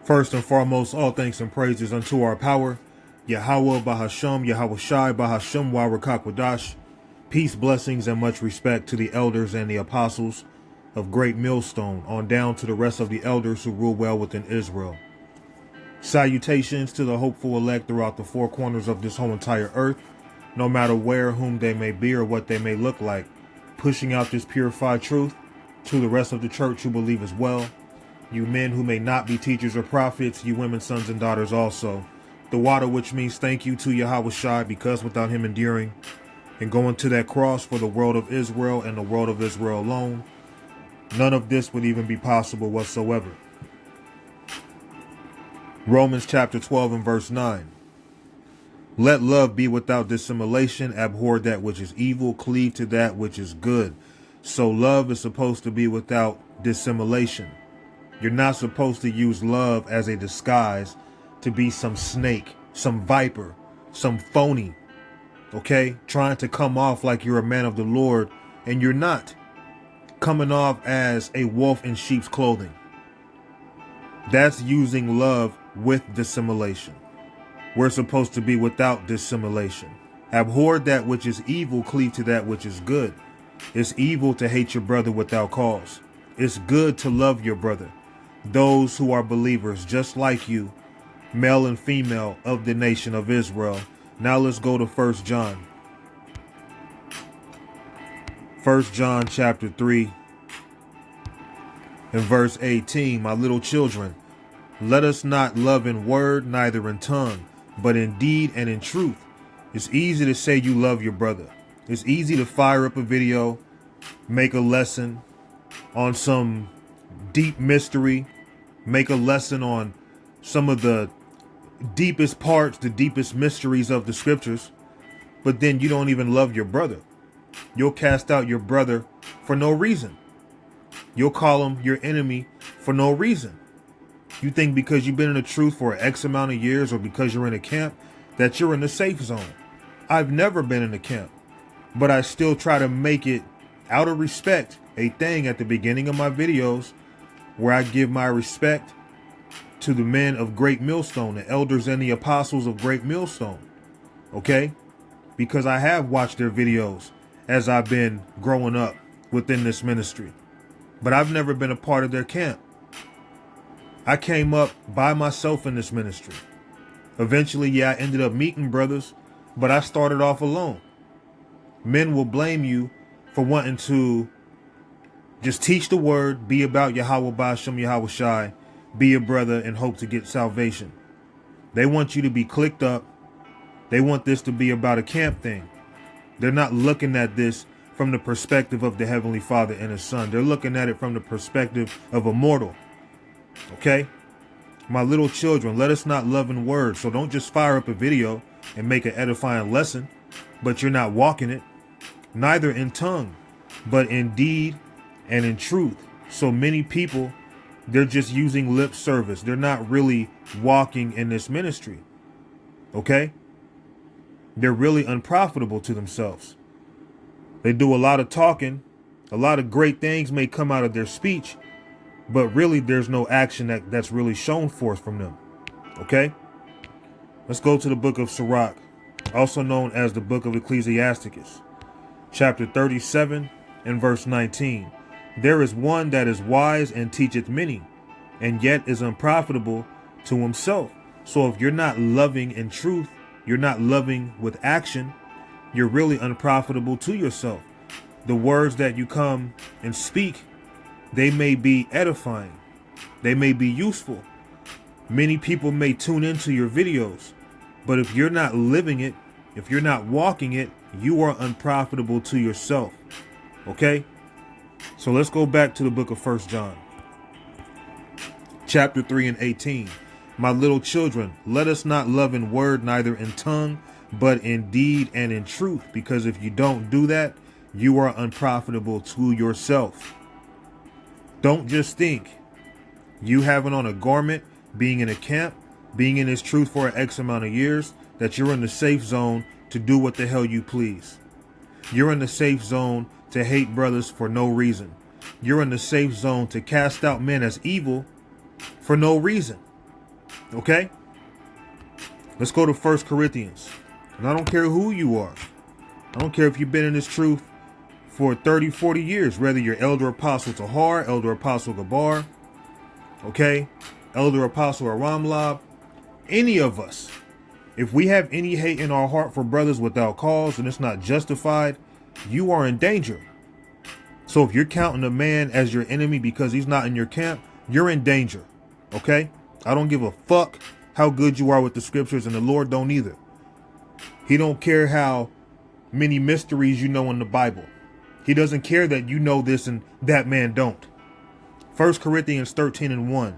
First and foremost, all thanks and praises unto our power, Yahweh Bahasham, Yahweh Shai Bahasham Warakwadash. Peace, blessings, and much respect to the elders and the apostles of Great Millstone, on down to the rest of the elders who rule well within Israel. Salutations to the hopeful elect throughout the four corners of this whole entire earth, no matter where, whom they may be, or what they may look like, pushing out this purified truth to the rest of the church who believe as well. You men who may not be teachers or prophets, you women, sons, and daughters also. The water, which means thank you to Yahweh Shai, because without him enduring and going to that cross for the world of Israel and the world of Israel alone, none of this would even be possible whatsoever. Romans chapter 12 and verse 9. Let love be without dissimulation, abhor that which is evil, cleave to that which is good. So love is supposed to be without dissimulation. You're not supposed to use love as a disguise to be some snake, some viper, some phony, okay? Trying to come off like you're a man of the Lord, and you're not. Coming off as a wolf in sheep's clothing. That's using love with dissimulation. We're supposed to be without dissimulation. Abhor that which is evil, cleave to that which is good. It's evil to hate your brother without cause. It's good to love your brother. Those who are believers just like you, male and female of the nation of Israel. Now let's go to 1 John. 1 John chapter 3 and verse 18. My little children, let us not love in word, neither in tongue, but in deed and in truth. It's easy to say you love your brother. It's easy to fire up a video, make a lesson on some deep mystery, make a lesson on some of the deepest parts, the deepest mysteries of the scriptures, but then you don't even love your brother. You'll cast out your brother for no reason. You'll call him your enemy for no reason. You think because you've been in the truth for X amount of years, or because you're in a camp, that you're in the safe zone. I've never been in a camp, but I still try to make it, out of respect, a thing at the beginning of my videos where I give my respect to the men of Great Millstone, the elders and the apostles of Great Millstone. Okay? Because I have watched their videos as I've been growing up within this ministry. But I've never been a part of their camp. I came up by myself in this ministry. Eventually, yeah, I ended up meeting brothers, but I started off alone. Men will blame you for wanting to just teach the word, be about Yahweh Ba'ashem, Yahweh Shai, be a brother, and hope to get salvation. They want you to be clicked up. They want this to be about a camp thing. They're not looking at this from the perspective of the Heavenly Father and His Son. They're looking at it from the perspective of a mortal. Okay? My little children, let us not love in word. So don't just fire up a video and make an edifying lesson, but you're not walking it. Neither in tongue, but in deed and in truth. So many people, they're just using lip service. They're not really walking in this ministry. Okay? They're really unprofitable to themselves. They do a lot of talking. A lot of great things may come out of their speech, but really there's no action that's really shown forth from them. Okay? Let's go to the book of Sirach, also known as the book of Ecclesiasticus, chapter 37 and verse 19. There is one that is wise and teacheth many, and yet is unprofitable to himself. So if you're not loving in truth, you're not loving with action, you're really unprofitable to yourself. The words that you come and speak, they may be edifying. They may be useful. Many people may tune into your videos, but if you're not living it, if you're not walking it, you are unprofitable to yourself. Okay? So let's go back to the book of 1 John, chapter 3 and 18. My little children, let us not love in word, neither in tongue, but in deed and in truth. Because if you don't do that, you are unprofitable to yourself. Don't just think you having on a garment, being in a camp, being in this truth for an X amount of years, that you're in the safe zone to do what the hell you please. You're in the safe zone to hate brothers for no reason. You're in the safe zone to cast out men as evil for no reason. Okay? Let's go to 1 Corinthians. And I don't care who you are. I don't care if you've been in this truth for 30, 40 years, whether you're Elder Apostle Tahar, Elder Apostle Gabar, okay, Elder Apostle Aramlab, any of us. If we have any hate in our heart for brothers without cause and it's not justified, you are in danger. So if you're counting a man as your enemy because he's not in your camp, you're in danger. Okay? I don't give a fuck how good you are with the scriptures, and the Lord don't either. He don't care how many mysteries you know in the Bible. He doesn't care that you know this and that man don't. 1 Corinthians 13:1.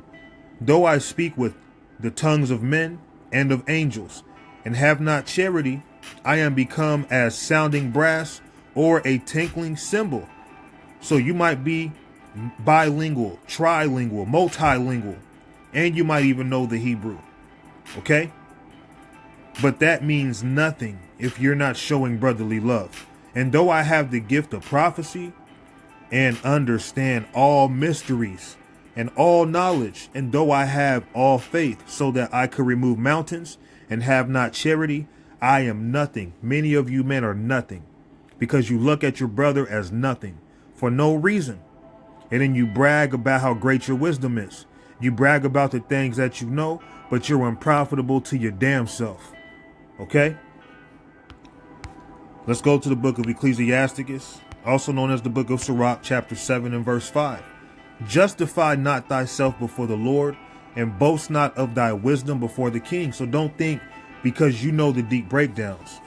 Though I speak with the tongues of men and of angels, and have not charity, I am become as sounding brass or a tinkling cymbal. So you might be bilingual, trilingual, multilingual, and you might even know the Hebrew. Okay? But that means nothing if you're not showing brotherly love. And though I have the gift of prophecy and understand all mysteries and all knowledge, and though I have all faith so that I could remove mountains and have not charity, I am nothing. Many of you men are nothing because you look at your brother as nothing for no reason. And then you brag about how great your wisdom is. You brag about the things that you know, but you're unprofitable to your damn self. Okay? Let's go to the book of Ecclesiasticus, also known as the book of Sirach, chapter 7 and verse 5. Justify not thyself before the Lord, and boast not of thy wisdom before the king. So don't think because you know the deep breakdowns,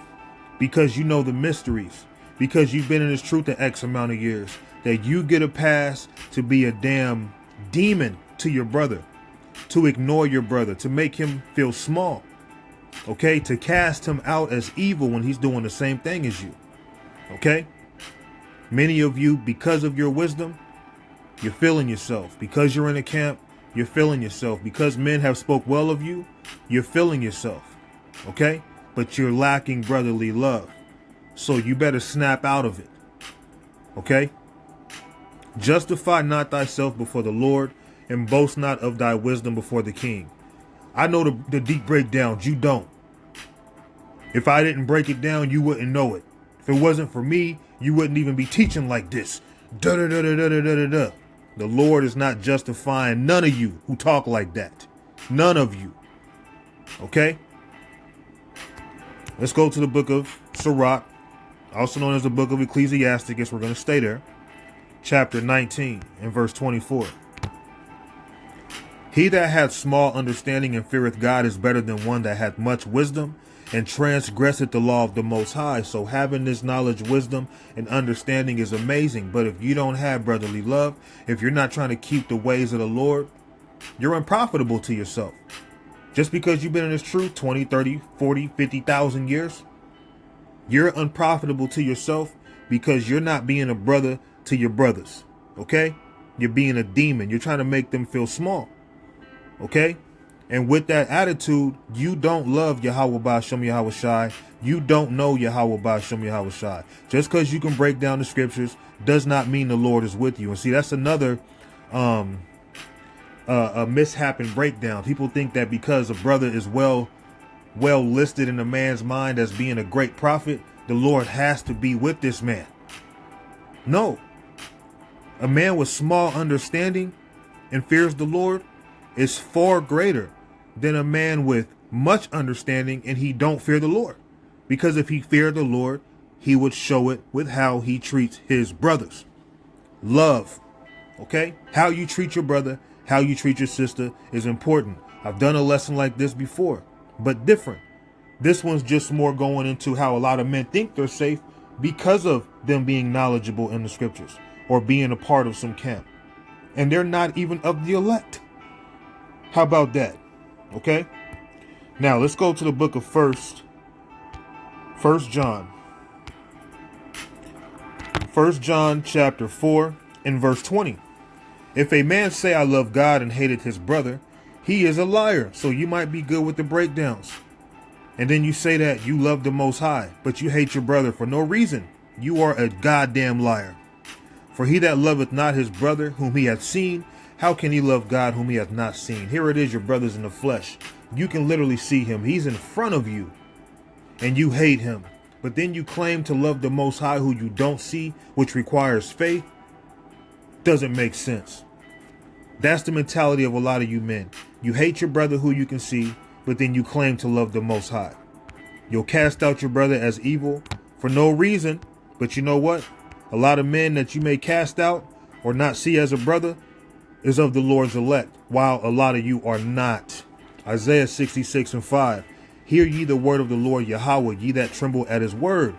because you know the mysteries, because you've been in this truth for X amount of years, that you get a pass to be a damn demon to your brother, to ignore your brother, to make him feel small, okay, to cast him out as evil when he's doing the same thing as you. Okay? Many of you, because of your wisdom, you're feeling yourself. Because you're in a camp, you're feeling yourself. Because men have spoke well of you, you're feeling yourself. Okay? But you're lacking brotherly love. So you better snap out of it. Okay? Justify not thyself before the Lord, and boast not of thy wisdom before the king. I know the deep breakdowns. You don't. If I didn't break it down, you wouldn't know it. If it wasn't for me, you wouldn't even be teaching like this. Da da da da da da da da. The Lord is not justifying none of you who talk like that. None of you. Okay? Let's go to the book of Sirach, also known as the book of Ecclesiasticus. We're going to stay there. Chapter 19 and verse 24. He that hath small understanding and feareth God is better than one that hath much wisdom and transgresseth the law of the Most High. So having this knowledge, wisdom, and understanding is amazing. But if you don't have brotherly love, if you're not trying to keep the ways of the Lord, you're unprofitable to yourself. Just because you've been in this truth 20, 30, 40, 50,000 years, you're unprofitable to yourself because you're not being a brother to your brothers. Okay? You're being a demon. You're trying to make them feel small. Okay? And with that attitude, you don't love Yahweh Ba'ashem Yahweh Shai. You don't know Yahweh Ba'ashem Yahweh Shai. Just because you can break down the scriptures does not mean the Lord is with you. And see, that's another a mishap and breakdown. People think that because a brother is well listed in a man's mind as being a great prophet, the Lord has to be with this man. No. A man with small understanding and fears the Lord is far greater than a man with much understanding and he don't fear the Lord. Because if he feared the Lord, he would show it with how he treats his brothers. Love. Okay? How you treat your brother, how you treat your sister is important. I've done a lesson like this before, but different. This one's just more going into how a lot of men think they're safe because of them being knowledgeable in the scriptures or being a part of some camp. And they're not even of the elect. How about that? Okay. Now let's go to the book of First John. 1 John chapter 4 and verse 20. If a man say I love God and hated his brother, he is a liar. So you might be good with the breakdowns. And then you say that you love the Most High, but you hate your brother for no reason. You are a goddamn liar. For he that loveth not his brother whom he hath seen How can he love God whom he hath not seen? Here it is, your brothers in the flesh. You can literally see him. He's in front of you and you hate him. But then you claim to love the Most High who you don't see, which requires faith. Doesn't make sense. That's the mentality of a lot of you men. You hate your brother who you can see, but then you claim to love the Most High. You'll cast out your brother as evil for no reason. But you know what? A lot of men that you may cast out or not see as a brother is of the Lord's elect, while a lot of you are not. Isaiah 66:5. Hear ye the word of the Lord Yahweh, ye that tremble at his word.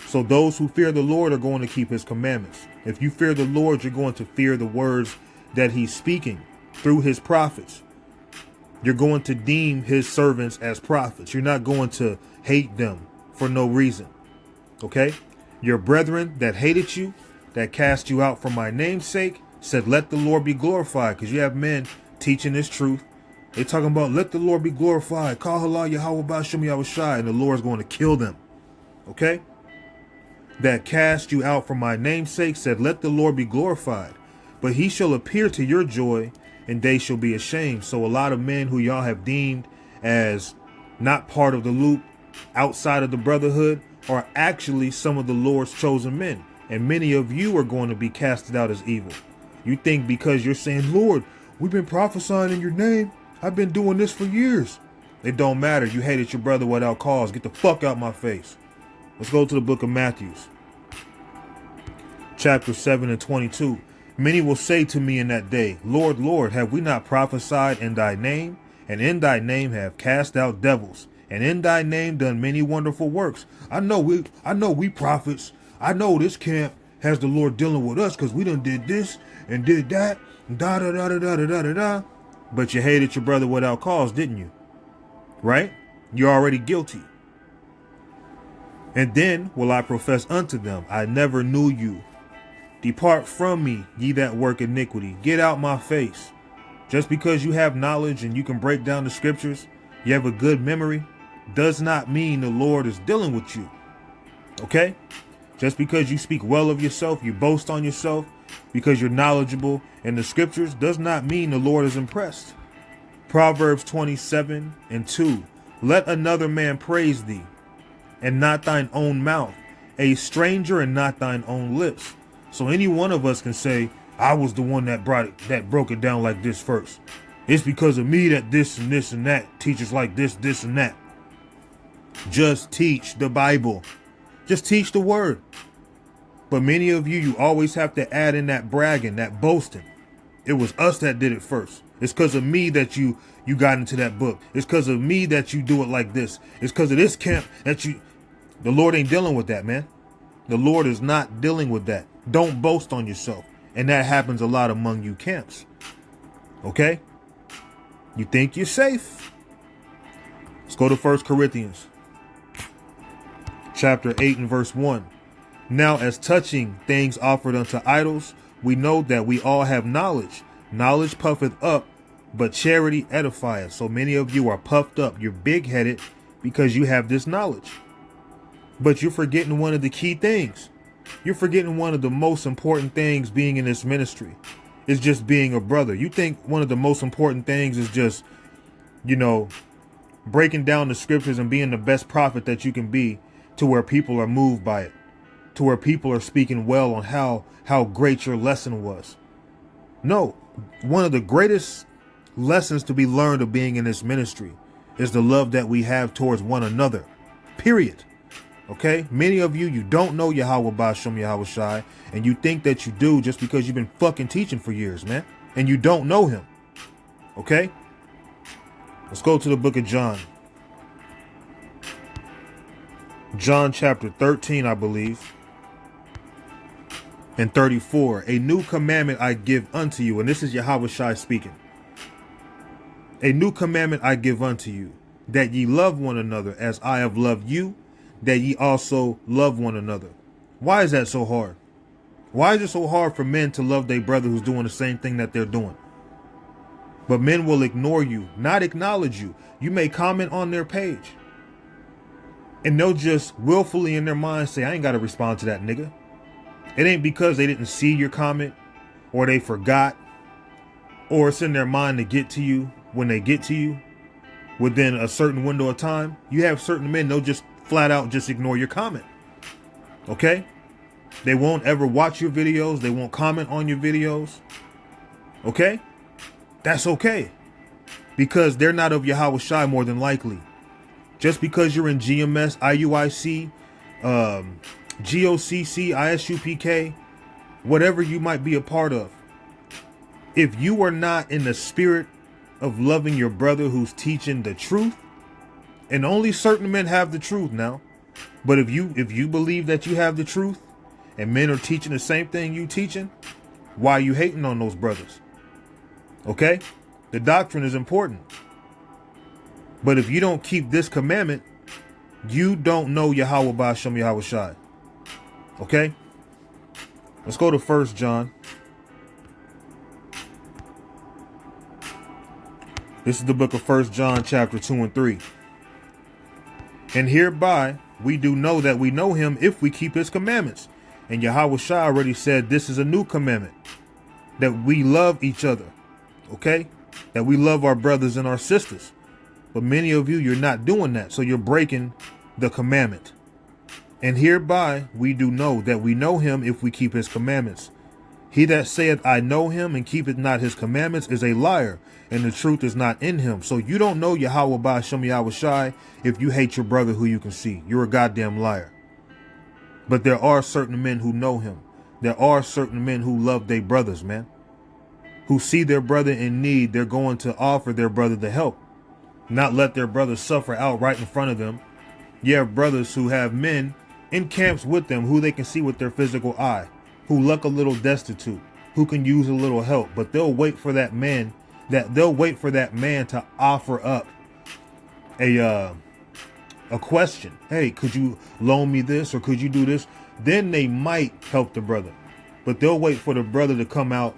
So those who fear the Lord are going to keep his commandments. If you fear the Lord, you're going to fear the words that he's speaking through his prophets. You're going to deem his servants as prophets. You're not going to hate them for no reason. Okay? Your brethren that hated you, that cast you out for my name's sake, said, let the Lord be glorified. Because you have men teaching this truth. They're talking about, let the Lord be glorified. Call halal Yahweh Ba'ashem Yahushai. And the Lord's going to kill them. Okay? That cast you out for my name's sake said, let the Lord be glorified. But he shall appear to your joy, and they shall be ashamed. So a lot of men who y'all have deemed as not part of the loop, outside of the brotherhood, are actually some of the Lord's chosen men. And many of you are going to be casted out as evil. You think because you're saying, Lord, we've been prophesying in your name. I've been doing this for years. It don't matter. You hated your brother without cause. Get the fuck out my face. Let's go to the book of Matthew. Chapter 7:22. Many will say to me in that day, Lord, Lord, have we not prophesied in thy name? And in thy name have cast out devils. And in thy name done many wonderful works. I know we prophets. I know this camp has the Lord dealing with us because we done did this and did that. Da da da da da da da da. But you hated your brother without cause, didn't you? Right? You're already guilty. And then will I profess unto them, I never knew you. Depart from me, ye that work iniquity. Get out my face. Just because you have knowledge and you can break down the scriptures, you have a good memory, does not mean the Lord is dealing with you. Okay? Just because you speak well of yourself, you boast on yourself, because you're knowledgeable in the scriptures, does not mean the Lord is impressed. Proverbs 27:2. Let another man praise thee, and not thine own mouth, a stranger and not thine own lips. So any one of us can say, I was the one that broke it down like this first. It's because of me that this and this and that teaches like this, this and that. Just teach the Bible. Just teach the word. But many of you always have to add in that bragging, that boasting. It was us that did it first. It's because of me that you got into that book. It's because of me that you do it like this. It's because of this camp that you... The Lord ain't dealing with that, man. The Lord is not dealing with that. Don't boast on yourself. And that happens a lot among you camps. Okay? You think you're safe. Let's go to 1 Corinthians. Chapter 8:1. Now as touching things offered unto idols, we know that we all have knowledge. Knowledge puffeth up, but charity edifieth. So many of you are puffed up. You're big-headed because you have this knowledge. But you're forgetting one of the key things. You're forgetting one of the most important things being in this ministry is just being a brother. You think one of the most important things is just, breaking down the scriptures and being the best prophet that you can be to where people are moved by it, to where people are speaking well on how great your lesson was. No, one of the greatest lessons to be learned of being in this ministry is the love that we have towards one another, period. Okay, many of you don't know Yahweh Ba'ashem Yahushai, and you think that you do just because you've been fucking teaching for years, man, and you don't know him. Okay, let's go to the book of John. John chapter 13, I believe, and 34. A new commandment I give unto you, and this is Yahushai speaking. A new commandment I give unto you, that ye love one another as I have loved you, that ye also love one another. Why is that so hard? Why is it so hard for men to love their brother who's doing the same thing that they're doing? But men will ignore you, not acknowledge you. You may comment on their page, and they'll just willfully in their mind say, I ain't got to respond to that nigga. It ain't because they didn't see your comment or they forgot. or it's in their mind to get to you when they get to you within a certain window of time, you have certain men, they'll just flat out just ignore your comment. Okay? They won't ever watch your videos. They won't comment on your videos. Okay? That's okay. Because they're not of Yahweh Shai more than likely. Just because you're in GMS, IUIC, GOCC, ISUPK, whatever you might be a part of, if you are not in the spirit of loving your brother who's teaching the truth, and only certain men have the truth now, but if you believe that you have the truth and men are teaching the same thing you teaching, why are you hating on those brothers? Okay? The doctrine is important. But if you don't keep this commandment, you don't know Yahweh Ba'ashem Yahweh Shai. Okay? Let's go to 1 John. This is the book of 1 John chapter 2 and 3. And hereby we do know that we know him if we keep his commandments. And Yahweh Shai already said this is a new commandment, that we love each other. Okay? That we love our brothers and our sisters. But many of you, you're not doing that. So you're breaking the commandment. And hereby we do know that we know him if we keep his commandments. He that saith, I know him, and keepeth not his commandments is a liar, and the truth is not in him. So you don't know Yahweh Ba'ashem Yahweh Shai if you hate your brother who you can see. You're a goddamn liar. But there are certain men who know him. There are certain men who love their brothers, man. Who see their brother in need, they're going to offer their brother the help. Not let their brother suffer out right in front of them. You have brothers who have men in camps with them who they can see with their physical eye, who look a little destitute, who can use a little help, but they'll wait for that man, to offer up a question. Hey, could you loan me this, or could you do this? Then they might help the brother, but they'll wait for the brother to come out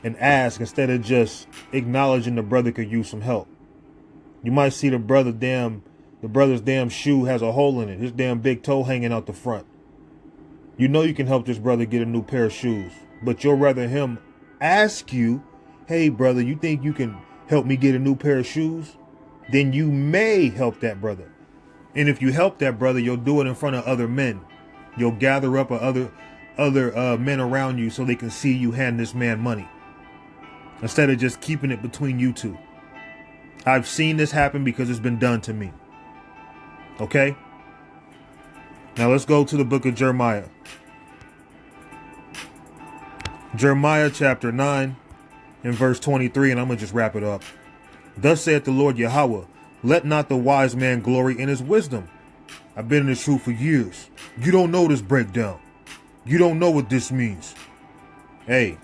and ask instead of just acknowledging the brother could use some help. You might see the brother's damn shoe has a hole in it, his damn big toe hanging out the front. You know you can help this brother get a new pair of shoes, but you'll rather him ask you, hey brother, you think you can help me get a new pair of shoes? Then you may help that brother. And if you help that brother, you'll do it in front of other men. You'll gather up other men around you so they can see you hand this man money, instead of just keeping it between you two. I've seen this happen because it's been done to me. Okay? Now let's go to the book of Jeremiah. Jeremiah chapter 9 and verse 23, and I'm going to just wrap it up. Thus saith the Lord Yahweh, let not the wise man glory in his wisdom. I've been in this truth for years. You don't know this breakdown. You don't know what this means. Hey,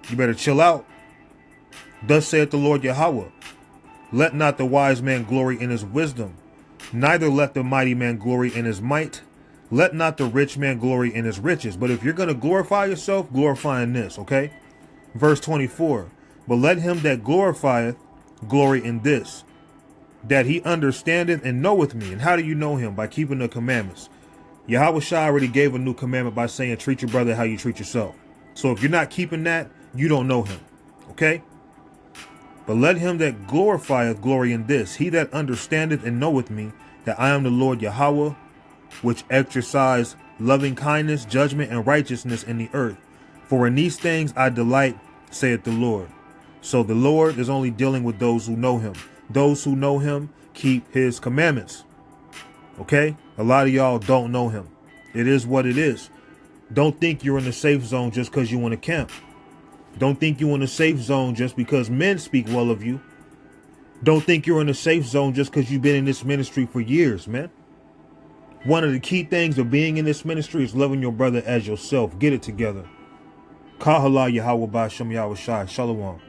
you better chill out. Thus saith the Lord Yahweh, let not the wise man glory in his wisdom, neither let the mighty man glory in his might. Let not the rich man glory in his riches. But if you're going to glorify yourself, glorify in this, okay? Verse 24, but let him that glorifieth glory in this, that he understandeth and knoweth me. And how do you know him? By keeping the commandments. Yahweh Shai already gave a new commandment by saying, treat your brother how you treat yourself. So if you're not keeping that, you don't know him, okay? But let him that glorifieth glory in this, he that understandeth and knoweth me, that I am the Lord Yahweh, which exercise loving kindness, judgment, and righteousness in the earth. For in these things I delight, saith the Lord. So the Lord is only dealing with those who know him. Those who know him keep his commandments. Okay? A lot of y'all don't know him. It is what it is. Don't think you're in the safe zone just because you want to camp. Don't think you're in a safe zone just because men speak well of you. Don't think you're in a safe zone just because you've been in this ministry for years, man. One of the key things of being in this ministry is loving your brother as yourself. Get it together. Kahala Yahweh Ba'ashem Yahweh Shai. Shalom.